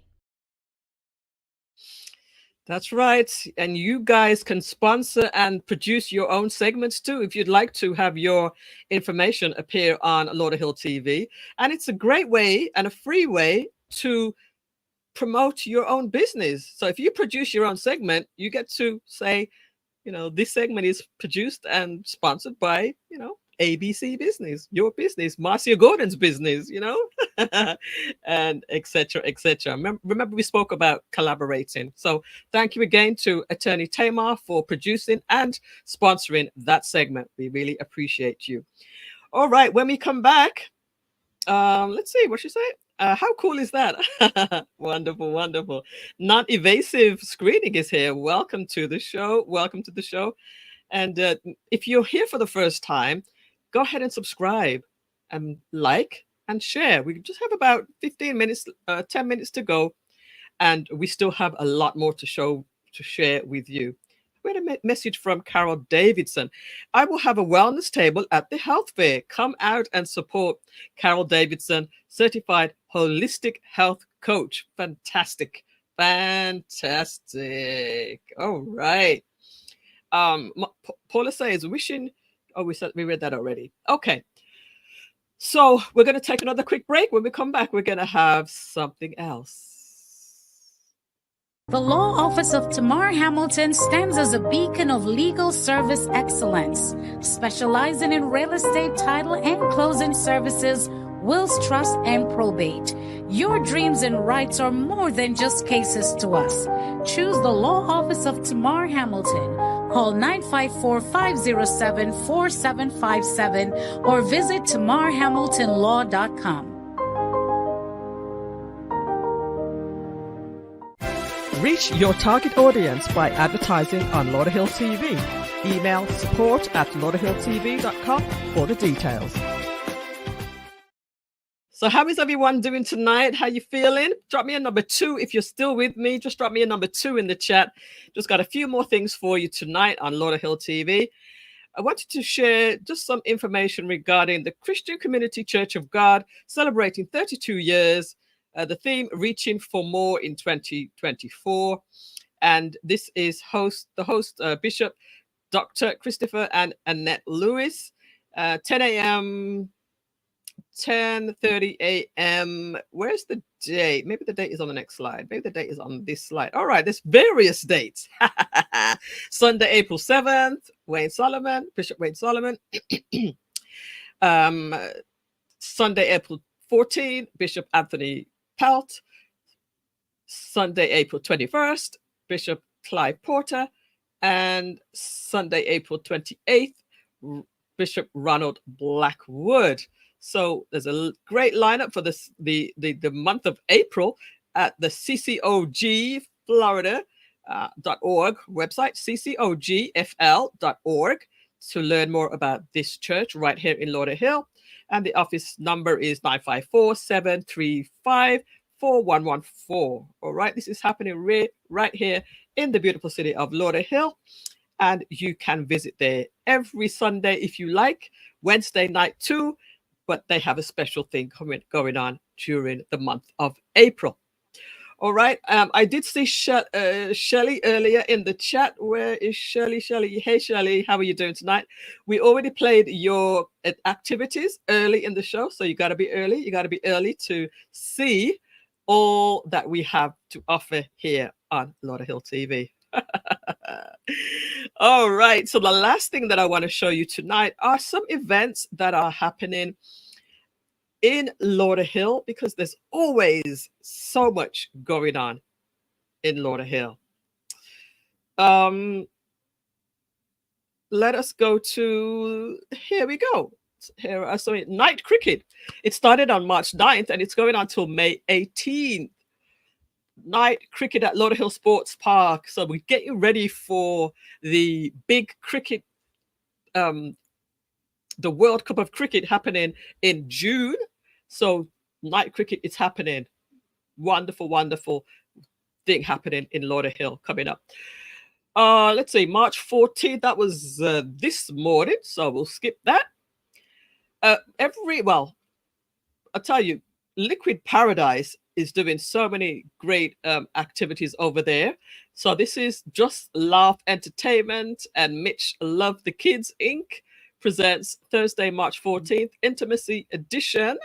That's right. And you guys can sponsor and produce your own segments too, if you'd like to have your information appear on Lauderhill TV. And it's a great way and a free way to promote your own business. So if you produce your own segment, you get to say, this segment is produced and sponsored by, ABC business, your business, Marcia Gordon's business, and etc. Remember we spoke about collaborating. So thank you again to Attorney Tamar for producing and sponsoring that segment. We really appreciate you. All right, when we come back, let's see what she said. How cool is that? Wonderful. Non-evasive screening is here. Welcome to the show. And if you're here for the first time, go ahead and subscribe and like and share. We just have about 10 minutes to go. And we still have a lot more to share with you. We had a message from Carol Davidson. I will have a wellness table at the health fair. Come out and support Carol Davidson, certified holistic health coach. Fantastic. All right. Paula says, wishing. Oh, we read that already. Okay. So we're going to take another quick break. When we come back, we're going to have something else. The Law Office of Tamar Hamilton stands as a beacon of legal service excellence, specializing in real estate title and closing services, wills, trust, and probate. Your dreams and rights are more than just cases to us. Choose the Law Office of Tamar Hamilton. Call 954-507-4757 or visit tamarhamiltonlaw.com. Reach your target audience by advertising on Lauderhill TV. Email support@lauderhilltv.com for the details. So how is everyone doing tonight? How you feeling? Drop me a number 2 if you're still with me. Just drop me a number 2 in the chat. Just got a few more things for you tonight on Lauderhill TV. I wanted to share just some information regarding the Christian Community Church of God celebrating 32 years. The theme, Reaching for More in 2024. And this is Bishop Dr. Christopher and Annette Lewis, 10 a.m., 10:30 a.m. Where's the date? Maybe the date is on the next slide. Maybe the date is on this slide. All right, there's various dates. Sunday, April 7th, Bishop Wayne Solomon. Sunday, April 14, Bishop Anthony Pelt. Sunday, April 21st, Bishop Clive Porter. And Sunday, April 28th, Bishop Ronald Blackwood. So there's a great lineup for this the month of April at the Cccog Florida .org website, cccogfl.org, to learn more about this church right here in Lauderhill. And the office number is 954-735-4114. All right, this is happening right here in the beautiful city of Lauderhill. And you can visit there every Sunday if you like, Wednesday night too. But they have a special thing going on during the month of April. All right. I did see Shelley earlier in the chat. Where is Shelley? Shelley, hey Shelley, how are you doing tonight? We already played your activities early in the show, so you got to be early. You got to be early to see all that we have to offer here on Lauderhill TV. All right. So the last thing that I want to show you tonight are some events that are happening in Lauderhill, because there's always so much going on in Lauderhill. Let us go to, here we go. Here, so night cricket. It started on March 9th and it's going on till May 18th. Night cricket at Lauderhill Sports Park. So we're getting ready for the big cricket, the World Cup of Cricket happening in June. So night cricket is happening. Wonderful, wonderful thing happening in Lauderhill coming up. Let's see, March 14th. That was this morning, so we'll skip that. I'll tell you, Liquid Paradise is doing so many great activities over there. So this is Just Laugh Entertainment and Mitch Love the Kids Inc. presents Thursday, March 14th, Intimacy Edition,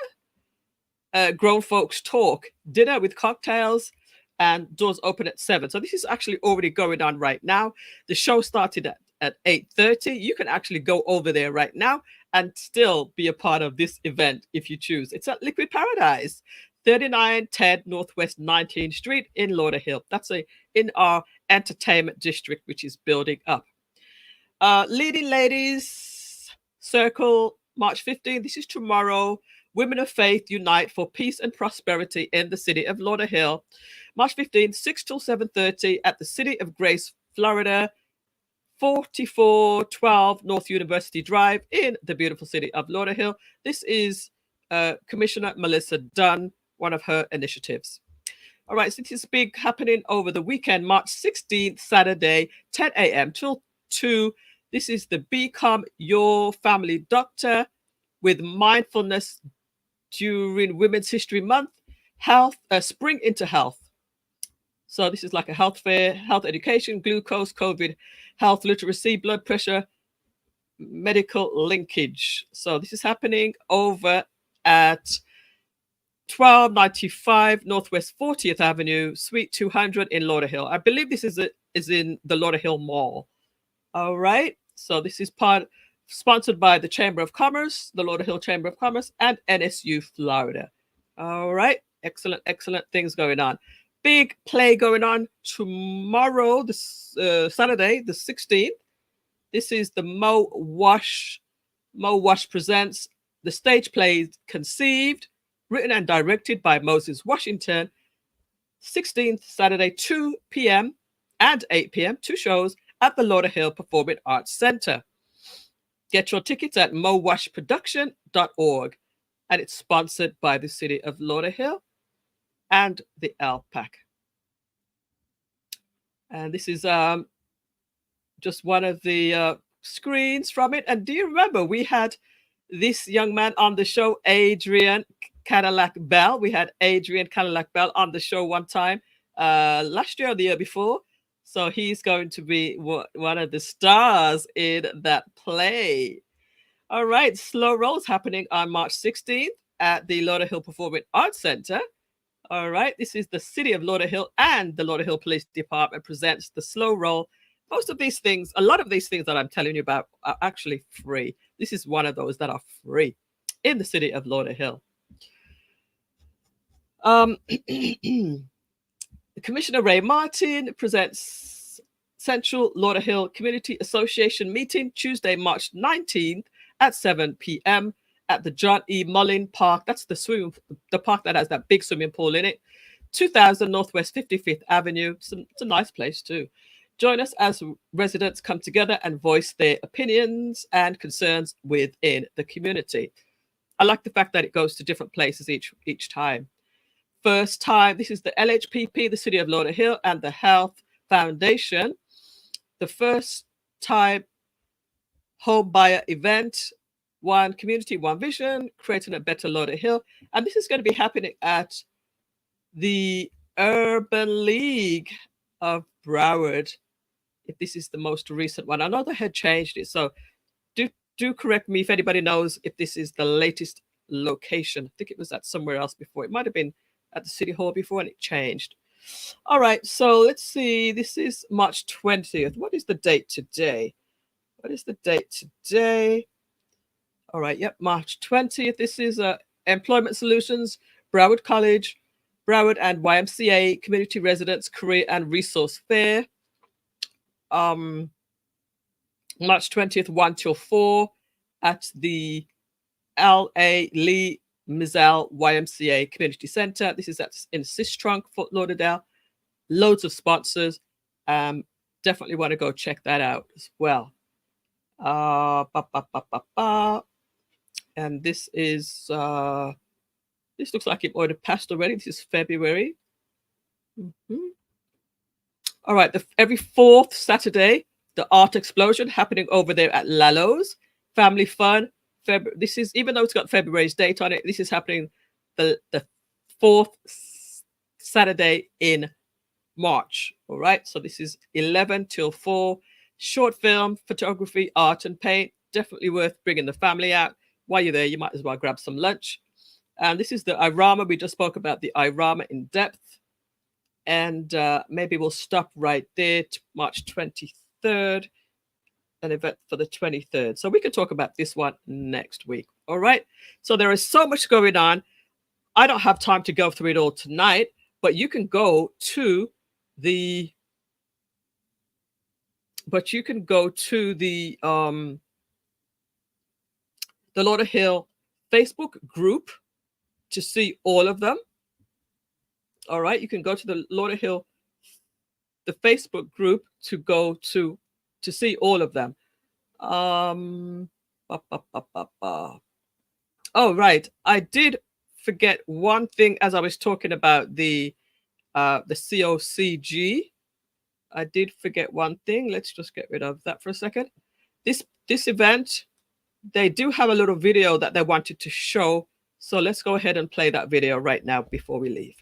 Grown Folks Talk, dinner with cocktails, and doors open at 7. So this is actually already going on right now. The show started at 8:30. You can actually go over there right now and still be a part of this event if you choose. It's at Liquid Paradise, 3910 Northwest 19th Street in Lauderhill. That's in our entertainment district, which is building up. Leading Ladies Circle, March 15th. This is tomorrow. Women of Faith Unite for Peace and Prosperity in the city of Lauderhill. March 15th, 6 till 7:30 at the City of Grace, Florida, 4412 North University Drive in the beautiful city of Lauderhill. This is Commissioner Millissa Dunn, one of her initiatives. All right, so this is big happening over the weekend, March 16th, Saturday, 10 a.m. till 2. This is the Become Your Family Doctor with mindfulness during Women's History Month, health, Spring into Health. So this is like a health fair, health education, glucose, COVID, health literacy, blood pressure, medical linkage. So this is happening over at 1295 Northwest 40th Avenue, Suite 200 in Lauderhill. I believe this is in the Lauderhill Mall. All right. So this is sponsored by the Chamber of Commerce, the Lauderhill Chamber of Commerce, and NSU Florida. All right. Excellent, excellent things going on. Big play going on tomorrow, this Saturday, the 16th. This is the Mo Wash presents the stage play Conceived, written and directed by Moses Washington. 16th, Saturday, 2 p.m. and 8 p.m., 2 shows at the Lauderhill Performing Arts Center. Get your tickets at mowashproduction.org, and it's sponsored by the city of Lauderhill and the LPAC. And this is just one of the screens from it. And do you remember we had this young man on the show, Adrian Cadillac Bell? We had Adrian Cadillac Bell on the show one time last year or the year before. So he's going to be one of the stars in that play. All right, Slow Rolls happening on March 16th at the Lauderhill Performing Arts Center. All right, this is the City of Lauderhill and the Lauderhill Police Department presents the Slow Roll. Most of these things, a lot of these things that I'm telling you about are actually free. This is one of those that are free in the city of Lauderhill. Commissioner Ray Martin presents Central Lauderhill Community Association meeting Tuesday, March 19th at 7 p.m. at the John E. Mullin Park. That's the park that has that big swimming pool in it. 2000 Northwest 55th Avenue. It's a nice place too. Join us as residents come together and voice their opinions and concerns within the community. I like the fact that it goes to different places each time. First time, this is the LHPP, the City of Lauderhill, and the Health Foundation. The first time home buyer event, one community, one vision, creating a better Lauderhill. And this is going to be happening at the Urban League of Broward. If this is the most recent one, I know they had changed it. So do correct me if anybody knows if this is the latest location. I think it was at somewhere else before. It might have been at the City Hall before and it changed. All right, so let's see. This is March 20th. What is the date today? What is the date today? All right, yep, March 20th. This is Employment Solutions, Broward College, Broward and YMCA Community Residents Career and Resource Fair. March 20th, 1 till 4 at the L.A. Lee Mizell YMCA Community Center. This is in Sistrunk, Fort Lauderdale. Loads of sponsors. Definitely want to go check that out as well. And this is this looks like it already passed already. This is February. All right, every fourth Saturday, the Art Explosion happening over there at Lalo's. Family fun. This is, even though it's got February's date on it, this is happening the fourth Saturday in March. All right, so this is 11 till 4. Short film, photography, art, and paint. Definitely worth bringing the family out. While you're there, you might as well grab some lunch. And this is the Irawma. We just spoke about the Irawma in depth. And maybe we'll stop right there to March 23rd. An event for the 23rd. So we can talk about this one next week. All right. So there is so much going on. I don't have time to go through it all tonight, but you can go to the Lauderhill Facebook group to see all of them. All right. You can go to the Lauderhill, the Facebook group to see all of them. Oh, right. I did forget one thing as I was talking about the COCG. I did forget one thing. Let's just get rid of that for a second. This event, they do have a little video that they wanted to show. So let's go ahead and play that video right now before we leave.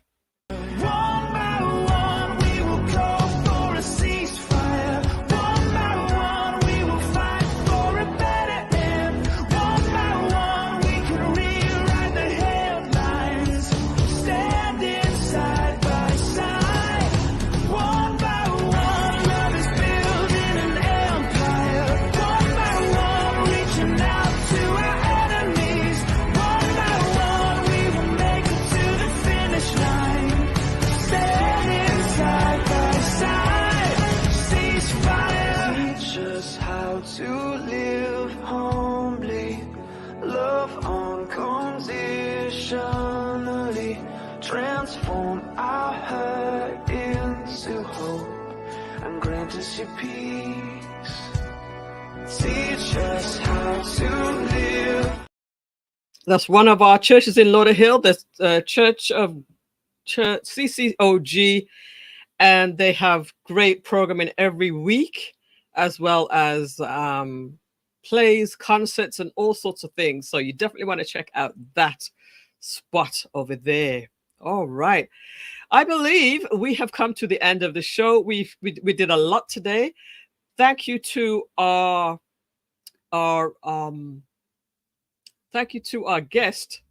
Transform our hurt into hope and grant us your peace. Teach us how to live. That's one of our churches in Lauderhill, the Cccog, and they have great programming every week, as well as plays, concerts, and all sorts of things. So you definitely want to check out that spot over there. All right. I believe we have come to the end of the show. We did a lot today. Thank you to our guest,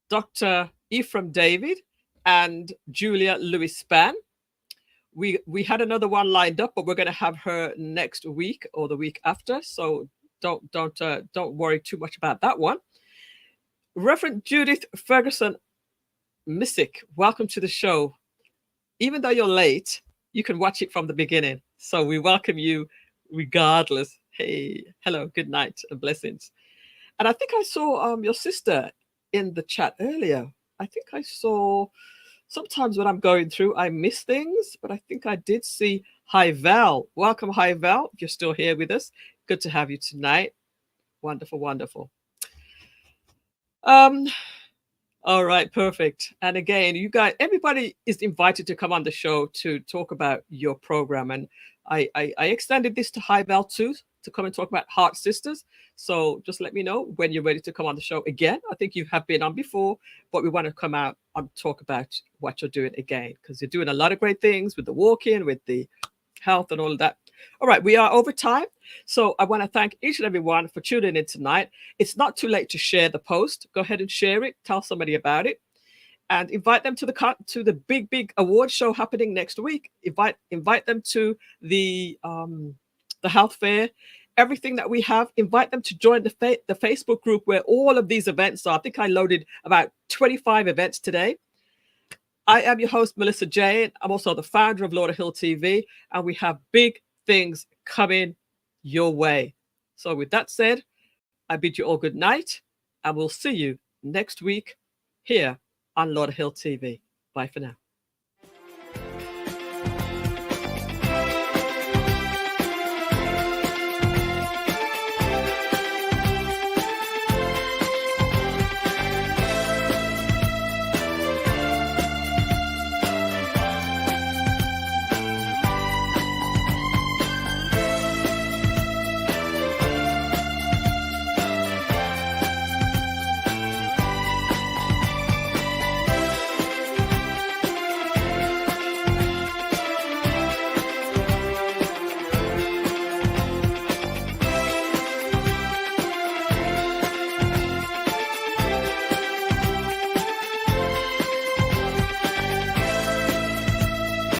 Dr. Ephraim David and Julia Lewis-Spann. We had another one lined up, but we're going to have her next week or the week after. So don't worry too much about that one. Reverend Judith Ferguson Missick, welcome to the show. Even though you're late, you can watch it from the beginning. So we welcome you regardless. Hey, hello, good night and blessings. And I think I saw your sister in the chat earlier. I think I saw, sometimes when I'm going through, I miss things, but I think I did see Hi Val. Welcome, Hi Val, if you're still here with us. Good to have you tonight. Wonderful, wonderful. All right, perfect. And again, you guys, everybody is invited to come on the show to talk about your program. And I extended this to Hi Val too, to come and talk about Heart Sisters. So just let me know when you're ready to come on the show again. I think you have been on before, but we want to come out and talk about what you're doing again, because you're doing a lot of great things with the walking, with the health and all of that. All right, we are over time. So I want to thank each and every one for tuning in tonight. It's not too late to share the post. Go ahead and share it. Tell somebody about it. And invite them to the big award show happening next week. Invite them to the health fair. Everything that we have, invite them to join the Facebook group where all of these events are. I think I loaded about 25 events today. I am your host, Millissa Jayne. I'm also the founder of Lauderhill TV, and we have big things coming your way. So with that said, I bid you all good night, and we'll see you next week here on Lauderhill TV. Bye for now.